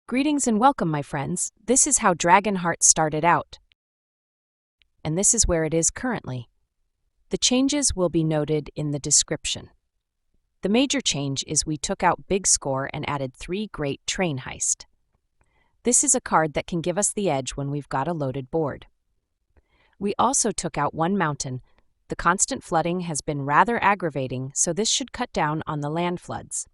Greetings and welcome, my friends. This is how DragonHeart started out. And this is where it is currently. The changes will be noted in the description. The major change is we took out Big Score and added 3 Great Train Heist. This is a card that can give us the edge when we've got a loaded board. We also took out 1 Mountain. The constant flooding has been rather aggravating, so this should cut down on the land floods.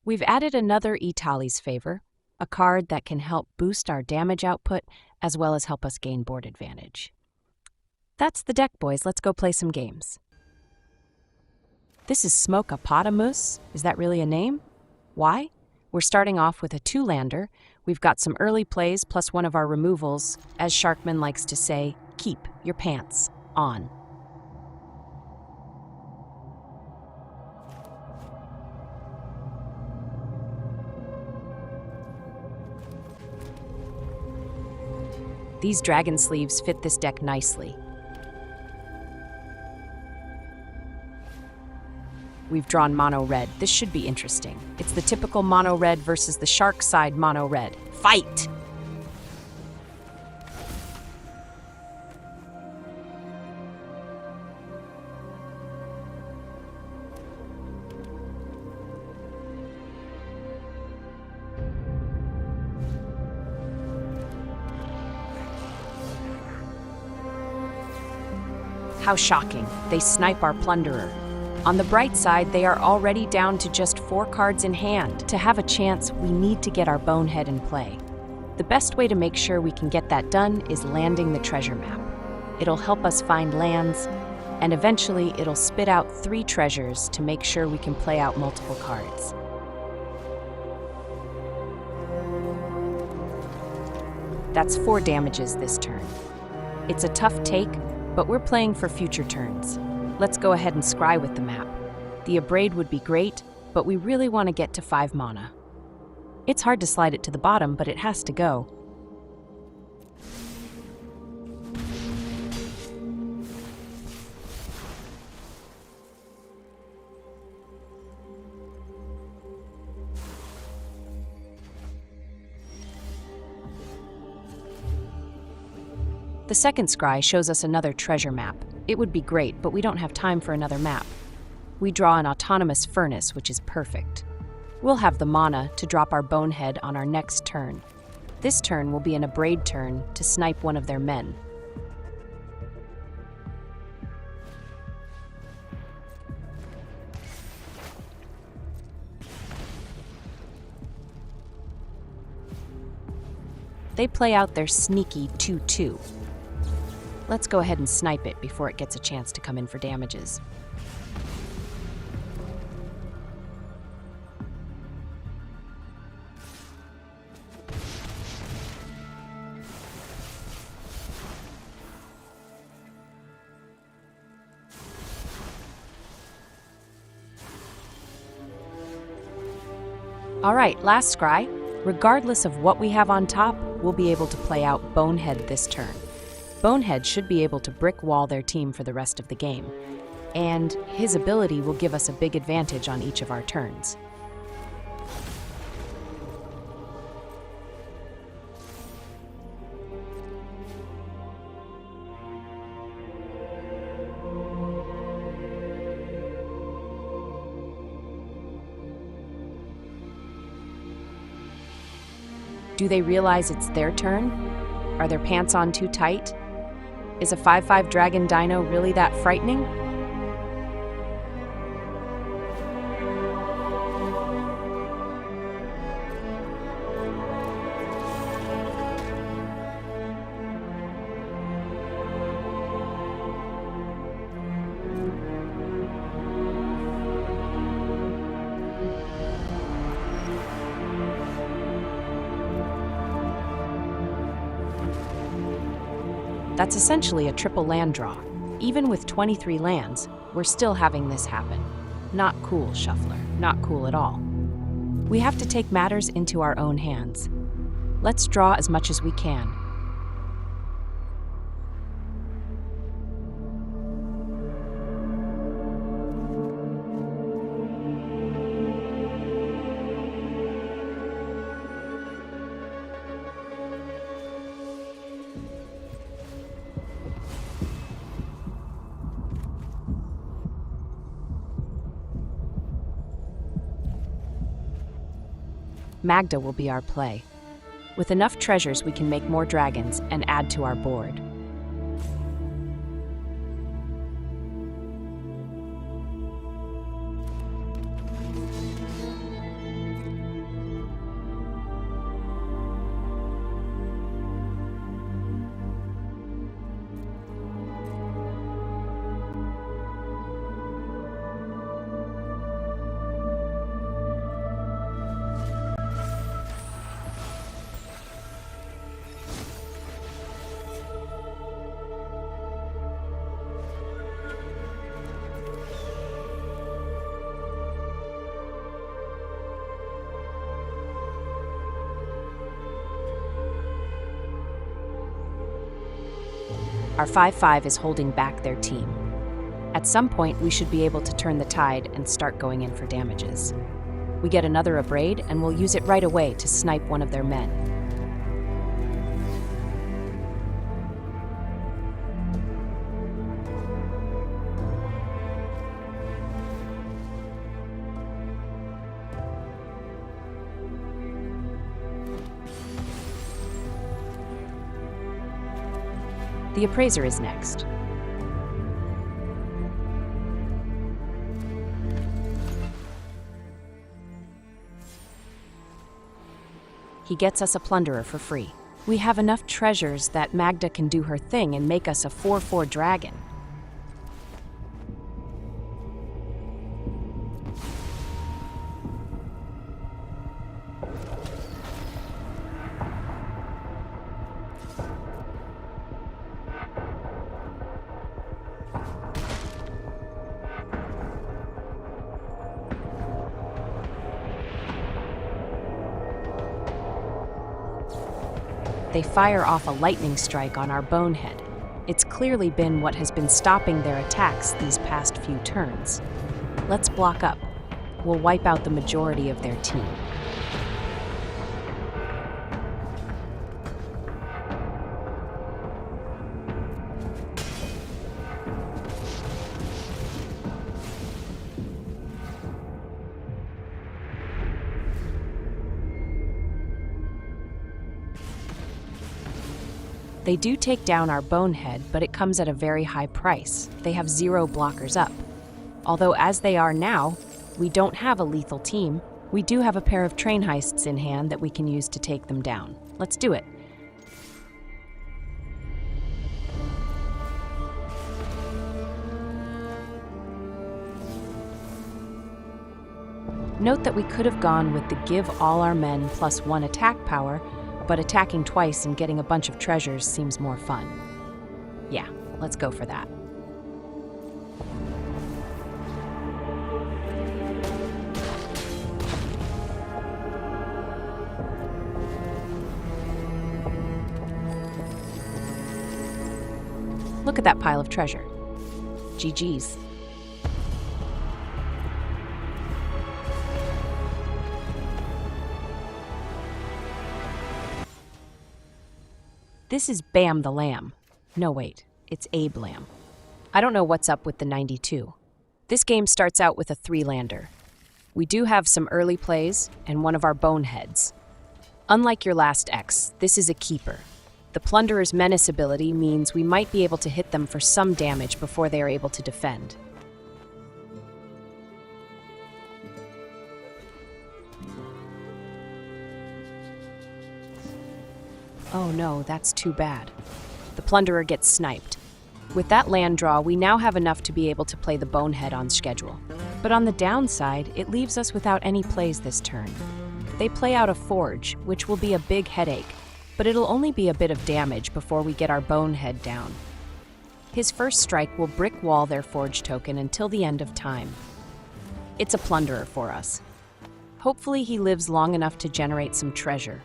We've added another Itali's Favor, a card that can help boost our damage output as well as help us gain board advantage. That's the deck, boys. Let's go play some games. This is Smoke-a-Potamus. Is that really a name? Why? We're starting off with a 2-lander. We've got some early plays plus one of our removals. As Sharkman likes to say, keep your pants on. These dragon sleeves fit this deck nicely. We've drawn mono red. This should be interesting. It's the typical mono red versus the shark side mono red. Fight! How shocking. They snipe our Plunderer. On the bright side, they are already down to just 4 cards in hand. To have a chance, we need to get our bonehead in play. The best way to make sure we can get that done is landing the treasure map. It'll help us find lands, and eventually it'll spit out 3 treasures to make sure we can play out multiple cards. That's 4 damages this turn. It's a tough take, but we're playing for future turns. Let's go ahead and scry with the map. The Abrade would be great, but we really want to get to 5 mana. It's hard to slide it to the bottom, but it has to go. The second scry shows us another treasure map. It would be great, but we don't have time for another map. We draw an autonomous furnace, which is perfect. We'll have the mana to drop our bonehead on our next turn. This turn will be an Abrade turn to snipe one of their men. They play out their sneaky 2/2. Let's go ahead and snipe it before it gets a chance to come in for damages. All right, last scry. Regardless of what we have on top, we'll be able to play out Bonehead this turn. Bonehead should be able to brick wall their team for the rest of the game, and his ability will give us a big advantage on each of our turns. Do they realize it's their turn? Are their pants on too tight? Is a 5/5 Dragon Dino really that frightening? That's essentially a triple land draw. Even with 23 lands, we're still having this happen. Not cool, Shuffler. Not cool at all. We have to take matters into our own hands. Let's draw as much as we can. Magda will be our play. With enough treasures, we can make more dragons and add to our board. Our 5/5 is holding back their team. At some point, we should be able to turn the tide and start going in for damages. We get another Abrade, and we'll use it right away to snipe one of their men. The Appraiser is next. He gets us a Plunderer for free. We have enough treasures that Magda can do her thing and make us a 4/4 dragon. They fire off a lightning strike on our bonehead. It's clearly been what has been stopping their attacks these past few turns. Let's block up. We'll wipe out the majority of their team. They do take down our bonehead, but it comes at a very high price. They have 0 blockers up. Although as they are now, we don't have a lethal team. We do have a pair of train heists in hand that we can use to take them down. Let's do it. Note that we could have gone with the give all our men +1 attack power, but attacking twice and getting a bunch of treasures seems more fun. Yeah, let's go for that. Look at that pile of treasure. GG's. This is Bam the Lamb. No, wait, it's Abe Lamb. I don't know what's up with the 92. This game starts out with a 3-lander. We do have some early plays and one of our boneheads. Unlike your last X, this is a keeper. The Plunderer's Menace ability means we might be able to hit them for some damage before they are able to defend. Oh no, that's too bad. The Plunderer gets sniped. With that land draw, we now have enough to be able to play the Bonehead on schedule. But on the downside, it leaves us without any plays this turn. They play out a Forge, which will be a big headache, but it'll only be a bit of damage before we get our Bonehead down. His first strike will brick wall their Forge token until the end of time. It's a Plunderer for us. Hopefully he lives long enough to generate some treasure.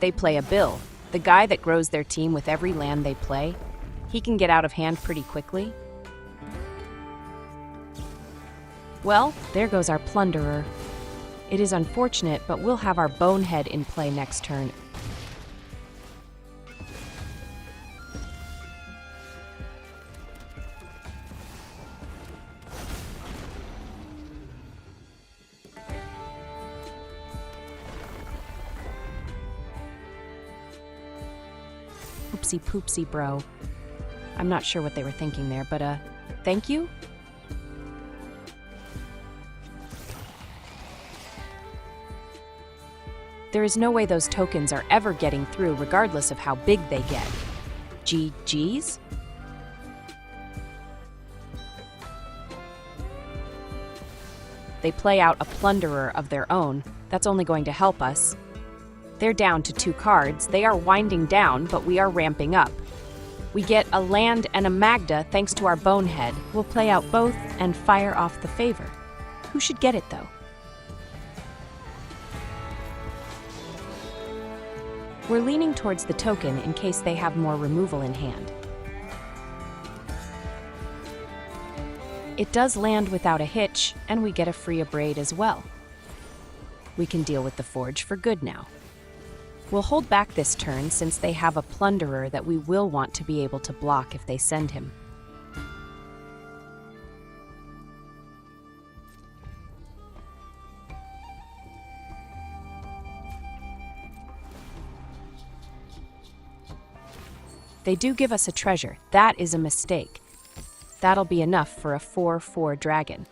They play a Bill, the guy that grows their team with every land they play. He can get out of hand pretty quickly. Well, there goes our Plunderer. It is unfortunate, but we'll have our Bonehead in play next turn. Oopsie poopsie, bro. I'm not sure what they were thinking there, but thank you? There is no way those tokens are ever getting through regardless of how big they get. GG's? They play out a Plunderer of their own. That's only going to help us. They're down to 2 cards. They are winding down, but we are ramping up. We get a land and a Magda thanks to our Bonehead. We'll play out both and fire off the favor. Who should get it, though? We're leaning towards the token in case they have more removal in hand. It does land without a hitch, and we get a free Abrade as well. We can deal with the Forge for good now. We'll hold back this turn since they have a Plunderer that we will want to be able to block if they send him. They do give us a treasure. That is a mistake. That'll be enough for a 4/4 dragon.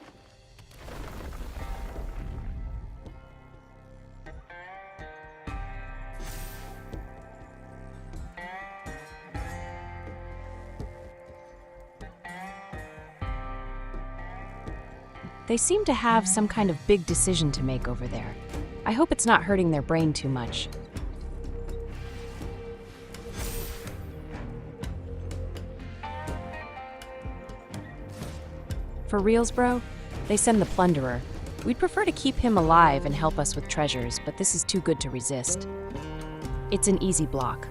They seem to have some kind of big decision to make over there. I hope it's not hurting their brain too much. For reals, bro? They send the Plunderer. We'd prefer to keep him alive and help us with treasures, but this is too good to resist. It's an easy block.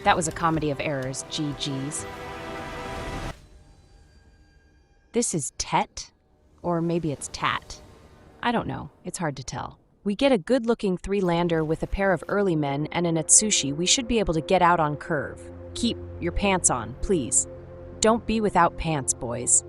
That was a comedy of errors, GG's. This is Tet? Or maybe it's Tat. I don't know, it's hard to tell. We get a good-looking 3-lander with a pair of early men and an Atsushi. We should be able to get out on curve. Keep your pants on, please. Don't be without pants, boys.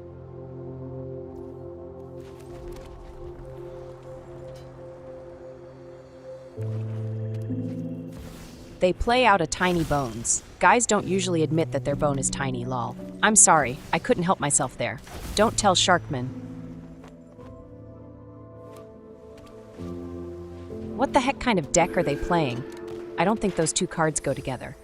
They play out a tiny bones. Guys don't usually admit that their bone is tiny, lol. I'm sorry, I couldn't help myself there. Don't tell Sharkman. What the heck kind of deck are they playing? I don't think those 2 cards go together.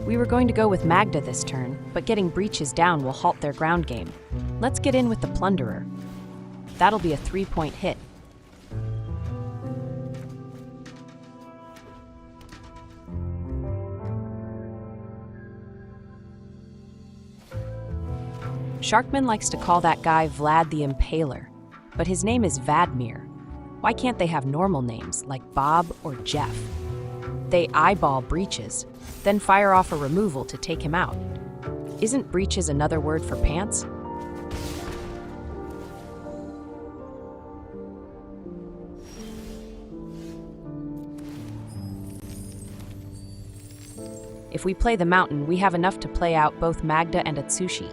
We were going to go with Magda this turn, but getting breaches down will halt their ground game. Let's get in with the Plunderer. That'll be a 3-point hit. Sharkman likes to call that guy Vlad the Impaler, but his name is Vadmir. Why can't they have normal names like Bob or Jeff? They eyeball breaches, then fire off a removal to take him out. Isn't breaches another word for pants? If we play the mountain, we have enough to play out both Magda and Atsushi.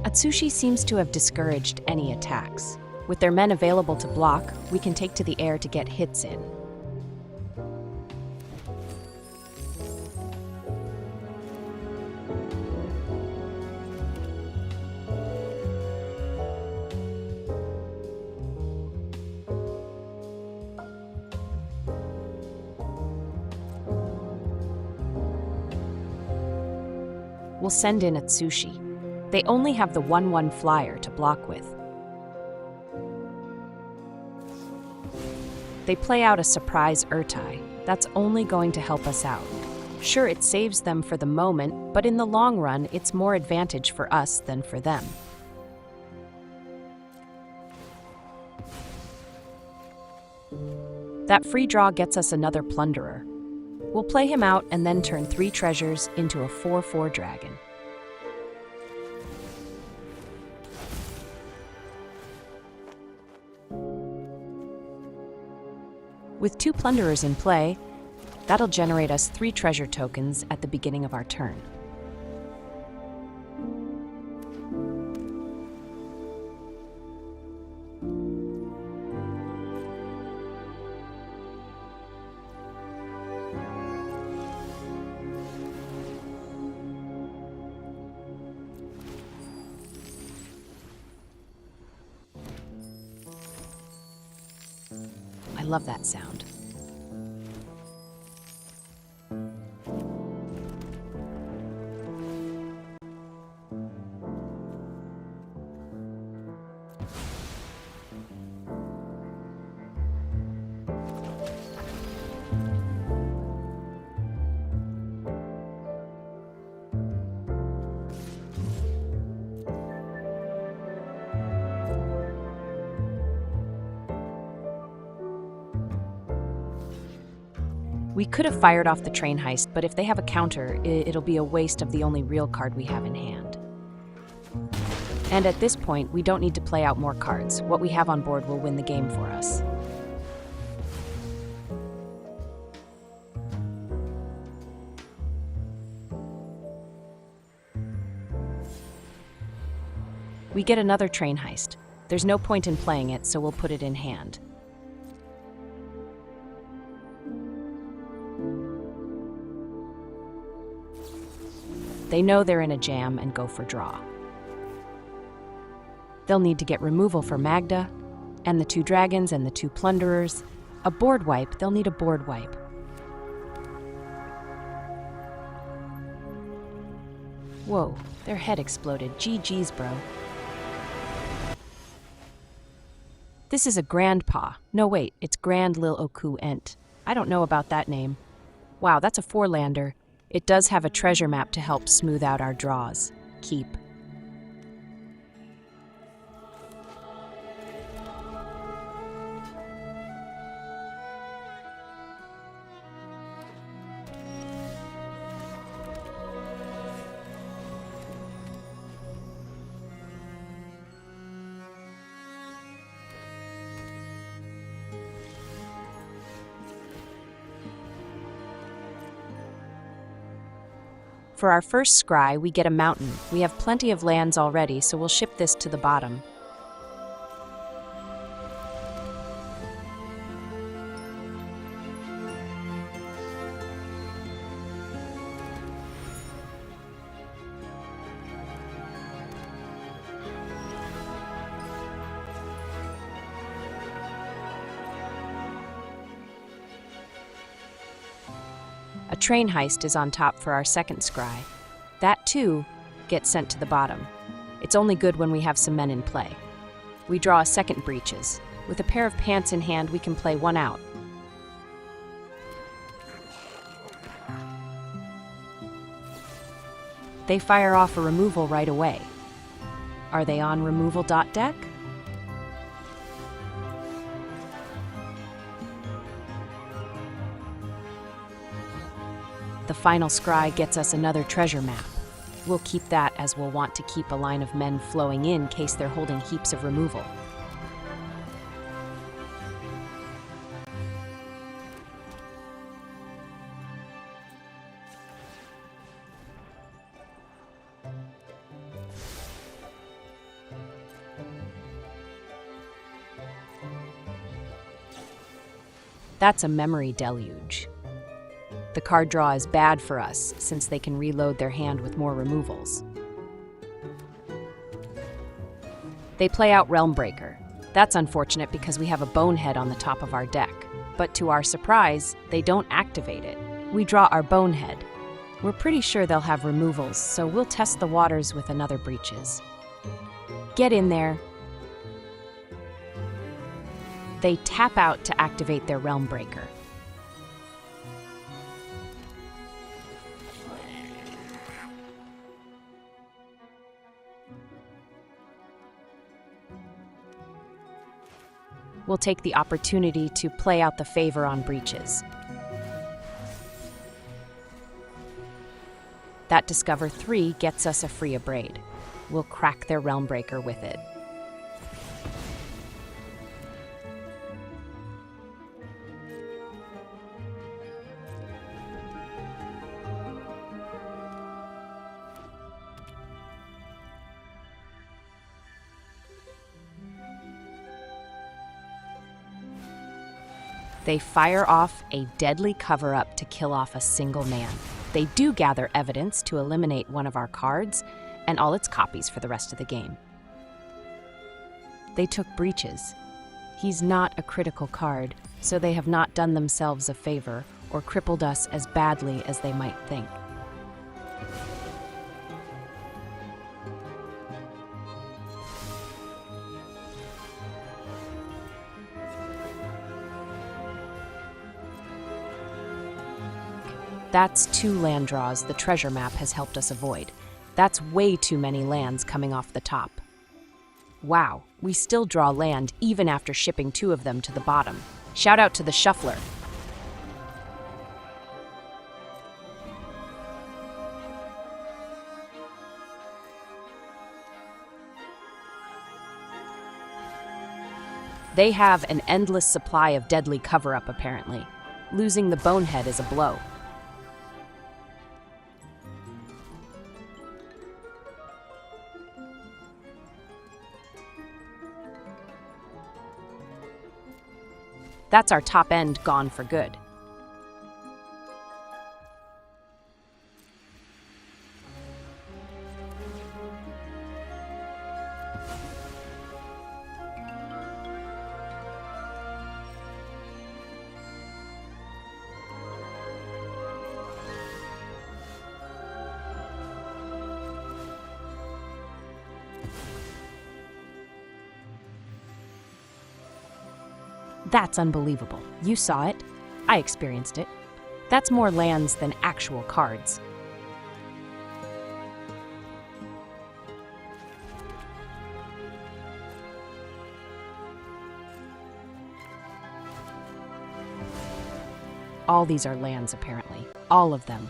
Atsushi seems to have discouraged any attacks. With their men available to block, we can take to the air to get hits in. we'll send in Atsushi. They only have the 1/1 flyer to block with. They play out a surprise Urtai. That's only going to help us out. Sure, it saves them for the moment, but in the long run, it's more advantage for us than for them. That free draw gets us another Plunderer. We'll play him out and then turn 3 treasures into a 4/4 dragon. With 2 Plunderers in play, that'll generate us 3 treasure tokens at the beginning of our turn. I love that sound. We could have fired off the train heist, but if they have a counter, it'll be a waste of the only real card we have in hand. And at this point, we don't need to play out more cards. What we have on board will win the game for us. We get another train heist. There's no point in playing it, so we'll put it in hand. They know they're in a jam and go for draw. They'll need to get removal for Magda, and the 2 dragons and the 2 plunderers. A board wipe, they'll need a board wipe. Whoa, their head exploded. GG's, bro. This is a Grandpa. No, wait, it's Grand Lil Oku Ent. I don't know about that name. Wow, that's a 4-lander. It does have a treasure map to help smooth out our draws. Keep. For our first scry, we get a mountain. We have plenty of lands already, so we'll ship this to the bottom. A train heist is on top for our second scry. That, too, gets sent to the bottom. It's only good when we have some men in play. We draw a second breeches. With a pair of pants in hand, we can play 1 out. They fire off a removal right away. Are they on removal.deck? The final scry gets us another treasure map. We'll keep that, as we'll want to keep a line of men flowing in case they're holding heaps of removal. That's a memory deluge. The card draw is bad for us, since they can reload their hand with more removals. They play out Realmbreaker. That's unfortunate because we have a Bonehead on the top of our deck. But to our surprise, they don't activate it. We draw our Bonehead. We're pretty sure they'll have removals, so we'll test the waters with another breaches. Get in there. They tap out to activate their Realm Breaker. We'll take the opportunity to play out the favor on breaches. That Discover 3 gets us a free Abrade. We'll crack their Realm Breaker with it. They fire off a deadly cover-up to kill off a single man. They do gather evidence to eliminate one of our cards and all its copies for the rest of the game. They took breaches. He's not a critical card, so they have not done themselves a favor or crippled us as badly as they might think. That's 2 land draws the treasure map has helped us avoid. That's way too many lands coming off the top. Wow, we still draw land even after shipping 2 of them to the bottom. Shout out to the Shuffler. They have an endless supply of deadly cover-up apparently. Losing the Bonehead is a blow. That's our top end gone for good. That's unbelievable. You saw it. I experienced it. That's more lands than actual cards. All these are lands, apparently. All of them.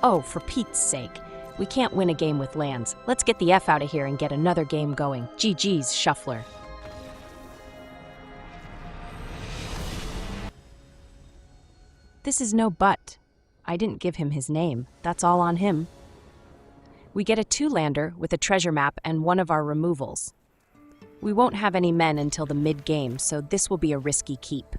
Oh, for Pete's sake. We can't win a game with lands. Let's get the F out of here and get another game going. GG's, Shuffler. This is no but. I didn't give him his name. That's all on him. We get a 2-lander with a treasure map and one of our removals. We won't have any men until the mid-game, so this will be a risky keep.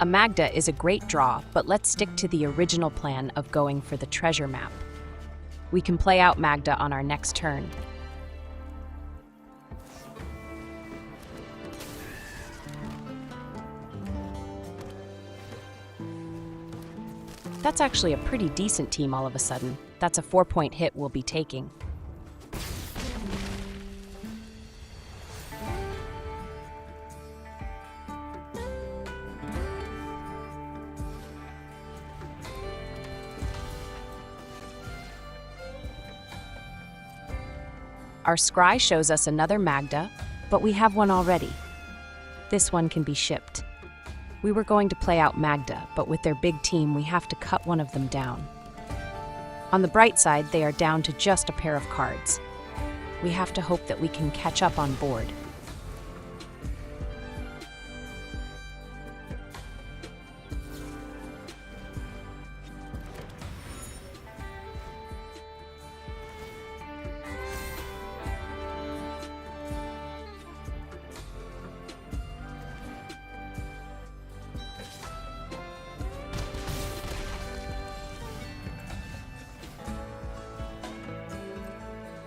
A Magda is a great draw, but let's stick to the original plan of going for the treasure map. We can play out Magda on our next turn. That's actually a pretty decent team all of a sudden. That's a 4-point hit we'll be taking. Our scry shows us another Magda, but we have one already. This one can be shipped. We were going to play out Magda, but with their big team, we have to cut one of them down. On the bright side, they are down to just a pair of cards. We have to hope that we can catch up on board.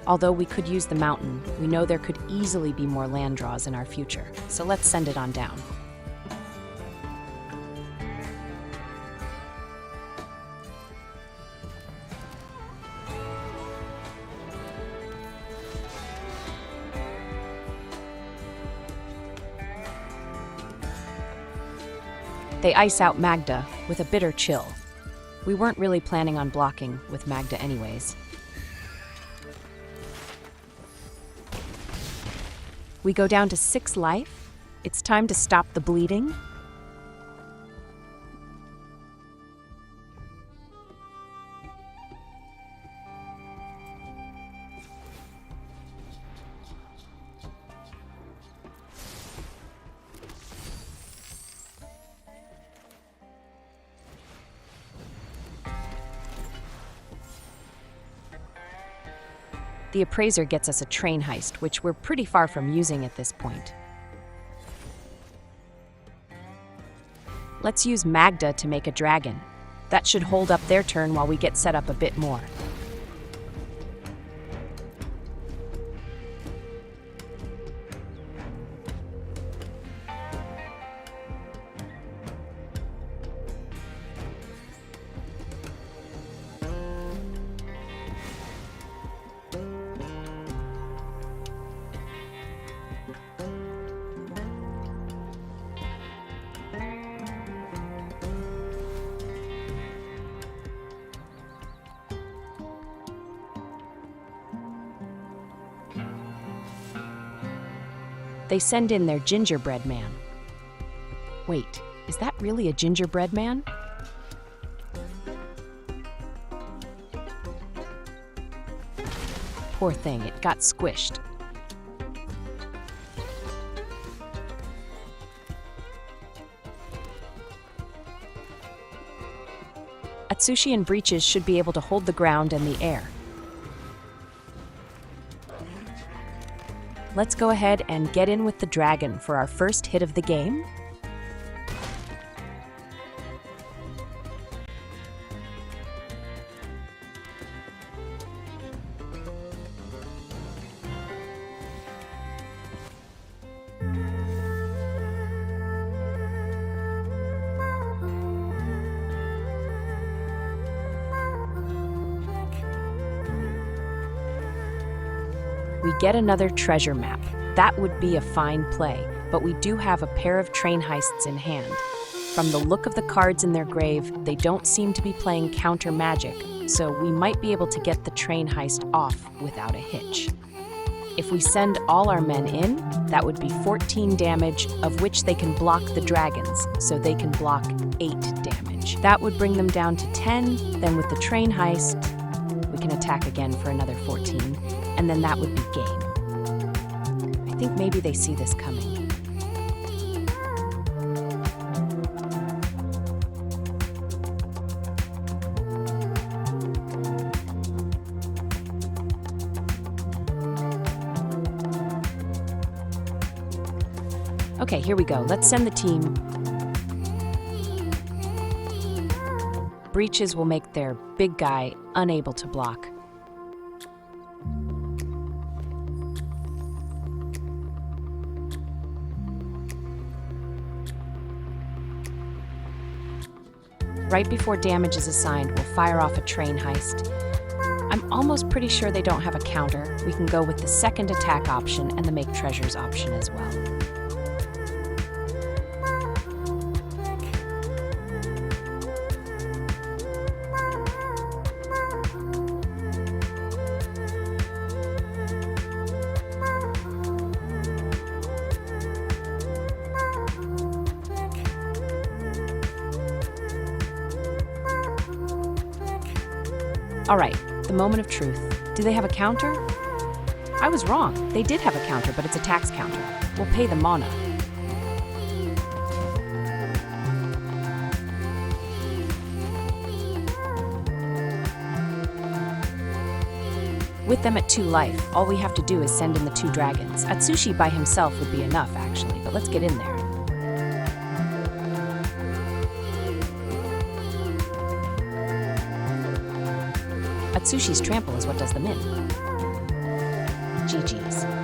Although we could use the mountain, we know there could easily be more land draws in our future, so let's send it on down. They ice out Magda with a bitter chill. We weren't really planning on blocking with Magda anyways. We go down to 6 life. It's time to stop the bleeding. The appraiser gets us a train heist, which we're pretty far from using at this point. Let's use Magda to make a dragon. That should hold up their turn while we get set up a bit more. They send in their gingerbread man. Wait, is that really a gingerbread man? Poor thing, it got squished. Atsushi and Breeches should be able to hold the ground and the air. Let's go ahead and get in with the dragon for our first hit of the game. We get another treasure map. That would be a fine play, but we do have a pair of train heists in hand. From the look of the cards in their grave, they don't seem to be playing counter magic, so we might be able to get the train heist off without a hitch. If we send all our men in, that would be 14 damage, of which they can block the dragons, so they can block 8 damage. That would bring them down to 10, then with the train heist, we can attack again for another 14, and then that would be game. I think maybe they see this coming. Okay, here we go. Let's send the team. Breeches will make their big guy unable to block. Right before damage is assigned, we'll fire off a train heist. I'm almost pretty sure they don't have a counter. We can go with the second attack option and the make treasures option as well. All right, the moment of truth. Do they have a counter? I was wrong. They did have a counter, but it's a tax counter. We'll pay the mana. With them at 2 life, all we have to do is send in the 2 dragons. Atsushi by himself would be enough, actually, but let's get in there. Atsushi's trample is what does them in. GG's.